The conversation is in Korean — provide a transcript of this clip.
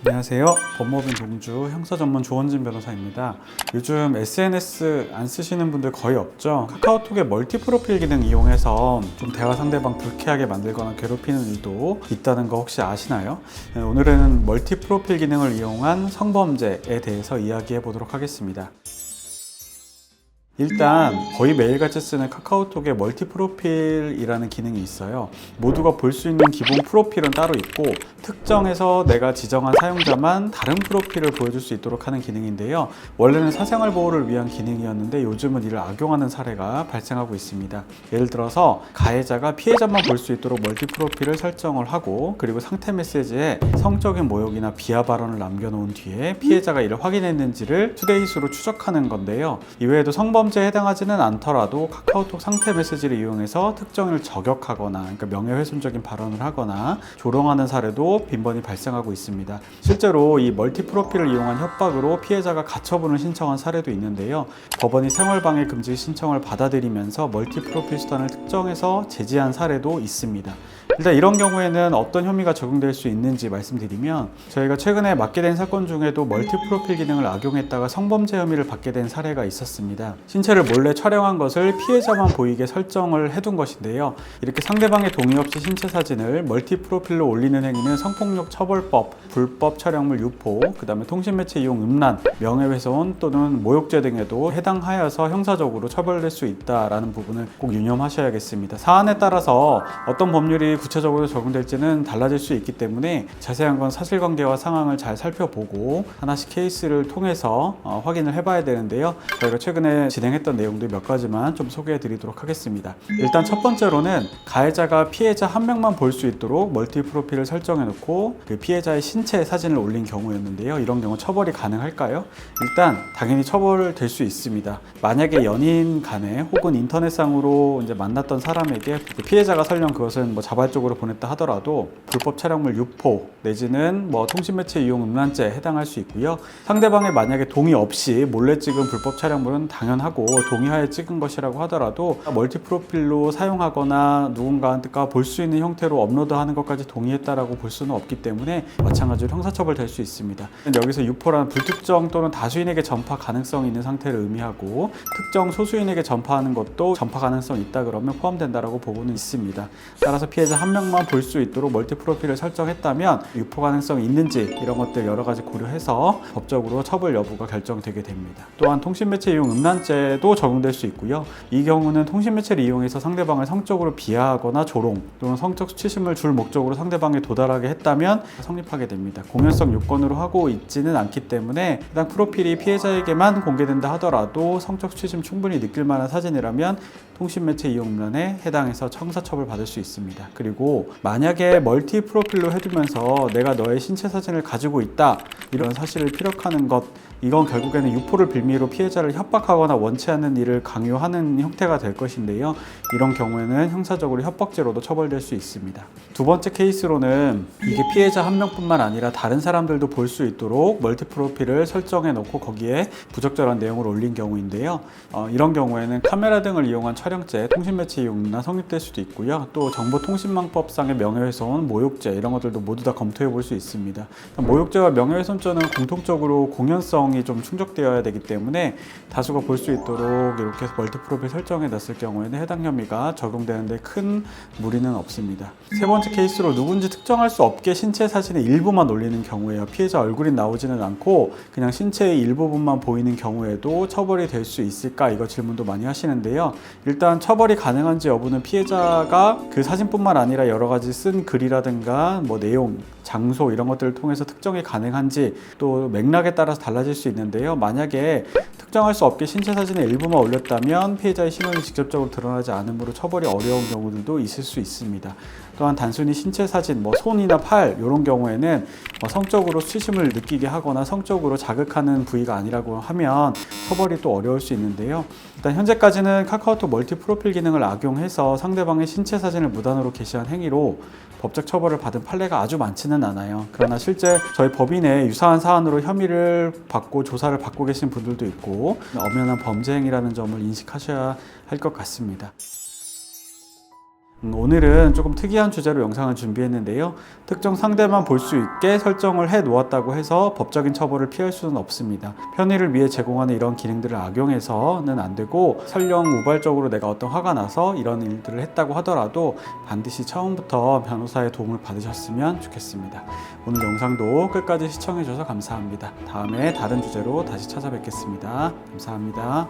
안녕하세요. 법무법인 동주 형사전문 조원진 변호사입니다. 요즘 SNS 안 쓰시는 분들 거의 없죠? 카카오톡의 멀티 프로필 기능 이용해서 좀 대화 상대방 불쾌하게 만들거나 괴롭히는 일도 있다는 거 혹시 아시나요? 오늘은 멀티 프로필 기능을 이용한 성범죄에 대해서 이야기해 보도록 하겠습니다. 일단 거의 매일같이 쓰는 카카오톡에 멀티 프로필이라는 기능이 있어요. 모두가 볼 수 있는 기본 프로필은 따로 있고, 특정해서 내가 지정한 사용자만 다른 프로필을 보여줄 수 있도록 하는 기능인데요. 원래는 사생활 보호를 위한 기능이었는데 요즘은 이를 악용하는 사례가 발생하고 있습니다. 예를 들어서 가해자가 피해자만 볼 수 있도록 멀티 프로필을 설정을 하고, 그리고 상태 메시지에 성적인 모욕이나 비하 발언을 남겨놓은 뒤에 피해자가 이를 확인했는지를 투데이수로 추적하는 건데요. 이외에도 성범죄에 해당하지는 않더라도 카카오톡 상태 메시지를 이용해서 특정인을 저격하거나, 그러니까 명예훼손적인 발언을 하거나 조롱하는 사례도 빈번히 발생하고 있습니다. 실제로 이 멀티 프로필을 이용한 협박으로 피해자가 가처분을 신청한 사례도 있는데요. 법원이 생활방해 금지 신청을 받아들이면서 멀티 프로필 수단을 특정해서 제지한 사례도 있습니다. 일단 이런 경우에는 어떤 혐의가 적용될 수 있는지 말씀드리면, 저희가 최근에 맡게 된 사건 중에도 멀티 프로필 기능을 악용했다가 성범죄 혐의를 받게 된 사례가 있었습니다. 신체를 몰래 촬영한 것을 피해자만 보이게 설정을 해둔 것인데요. 이렇게 상대방의 동의 없이 신체 사진을 멀티 프로필로 올리는 행위는 성폭력 처벌법, 불법 촬영물 유포, 그 다음에 통신매체 이용 음란, 명예훼손 또는 모욕죄 등에도 해당하여서 형사적으로 처벌될 수 있다는 부분을 꼭 유념하셔야겠습니다. 사안에 따라서 어떤 법률이 구체적으로 적용될지는 달라질 수 있기 때문에 자세한 건 사실관계와 상황을 잘 살펴보고 하나씩 케이스를 통해서 확인을 해봐야 되는데요. 저희가 최근에 진행했던 내용들 몇 가지만 좀 소개해 드리도록 하겠습니다. 일단 첫 번째로는 가해자가 피해자 한 명만 볼 수 있도록 멀티 프로필을 설정해 놓고 그 피해자의 신체 사진을 올린 경우였는데요. 이런 경우 처벌이 가능할까요? 일단 당연히 처벌될 수 있습니다. 만약에 연인 간에 혹은 인터넷상으로 이제 만났던 사람에게 피해자가 설령 그것은 자발적으로 보냈다 하더라도 불법 촬영물 유포 내지는 통신매체 이용 음란죄에 해당할 수 있고요. 상대방의 만약에 동의 없이 몰래 찍은 불법 촬영물은 당연하고 동의하에 찍은 것이라고 하더라도 멀티 프로필로 사용하거나 누군가가 볼 수 있는 형태로 업로드하는 것까지 동의했다라고 볼 수는 없기 때문에 마찬가지로 형사처벌 될 수 있습니다. 여기서 유포란 불특정 또는 다수인에게 전파 가능성이 있는 상태를 의미하고, 특정 소수인에게 전파하는 것도 전파 가능성이 있다 그러면 포함된다라고 보고는 있습니다. 따라서 피해자 한 명만 볼 수 있도록 멀티 프로필을 설정했다면 유포 가능성이 있는지 이런 것들 여러 가지 고려해서 법적으로 처벌 여부가 결정되게 됩니다. 또한 통신매체 이용 음란죄도 적용될 수 있고요. 이 경우는 통신매체를 이용해서 상대방을 성적으로 비하하거나 조롱 또는 성적 수치심을 줄 목적으로 상대방에 도달하게 했다면 성립하게 됩니다. 공연성 요건으로 하고 있지는 않기 때문에 해당 프로필이 피해자에게만 공개된다 하더라도 성적 수치심 충분히 느낄 만한 사진이라면 통신매체 이용 음란에 해당해서 형사처벌 받을 수 있습니다. 그리고 만약에 멀티 프로필로 해두면서 내가 너의 신체 사진을 가지고 있다 이런 사실을 피력하는 것, 이건 결국에는 유포를 빌미로 피해자를 협박하거나 원치 않는 일을 강요하는 형태가 될 것인데요. 이런 경우에는 형사적으로 협박죄로도 처벌될 수 있습니다. 두 번째 케이스로는 이게 피해자 한 명뿐만 아니라 다른 사람들도 볼 수 있도록 멀티 프로필을 설정해 놓고 거기에 부적절한 내용을 올린 경우인데요. 이런 경우에는 카메라 등을 이용한 촬영죄, 통신매체 이용이나 성립될 수도 있고요. 또 정보통신망법상의 명예훼손, 모욕죄 이런 것들도 모두 다 검토해 볼 수 있습니다. 모욕죄와 명예훼손죄는 공통적으로 공연성이 좀 충족되어야 되기 때문에 다수가 볼 수 있도록 이렇게 멀티 프로필 설정해 놨을 경우에는 해당 혐의가 적용되는데 큰 무리는 없습니다. 세 번째 케이스로 누군지 특정할 수 없게 신체 사진의 일부만 올리는 경우에요. 피해자 얼굴이 나오지는 않고 그냥 신체의 일부분만 보이는 경우에도 처벌이 될 수 있을까? 이거 질문도 많이 하시는데요. 일단 처벌이 가능한지 여부는 피해자가 그 사진뿐만 아니라 여러 가지 쓴 글이라든가 내용, 장소 이런 것들을 통해서 특정이 가능한지 또 맥락에 따라서 달라질 수 있는데요. 만약에 특정할 수 없게 신체 사진의 일부만 올렸다면 피해자의 신원이 직접적으로 드러나지 않으므로 처벌이 어려운 경우들도 있을 수 있습니다. 또한 단순히 신체 사진, 손이나 팔 이런 경우에는 성적으로 수치심을 느끼게 하거나 성적으로 자극하는 부위가 아니라고 하면 처벌이 또 어려울 수 있는데요. 일단 현재까지는 카카오톡 멀티 프로필 기능을 악용해서 상대방의 신체 사진을 무단으로 게시한 행위로 법적 처벌을 받은 판례가 아주 많지는 않아요. 그러나 실제 저희 법인에 유사한 사안으로 혐의를 받고 조사를 받고 계신 분들도 있고 엄연한 범죄 행위라는 점을 인식하셔야 할 것 같습니다. 오늘은 조금 특이한 주제로 영상을 준비했는데요. 특정 상대만 볼 수 있게 설정을 해 놓았다고 해서 법적인 처벌을 피할 수는 없습니다. 편의를 위해 제공하는 이런 기능들을 악용해서는 안 되고, 설령 우발적으로 내가 어떤 화가 나서 이런 일들을 했다고 하더라도 반드시 처음부터 변호사의 도움을 받으셨으면 좋겠습니다. 오늘 영상도 끝까지 시청해 주셔서 감사합니다. 다음에 다른 주제로 다시 찾아뵙겠습니다. 감사합니다.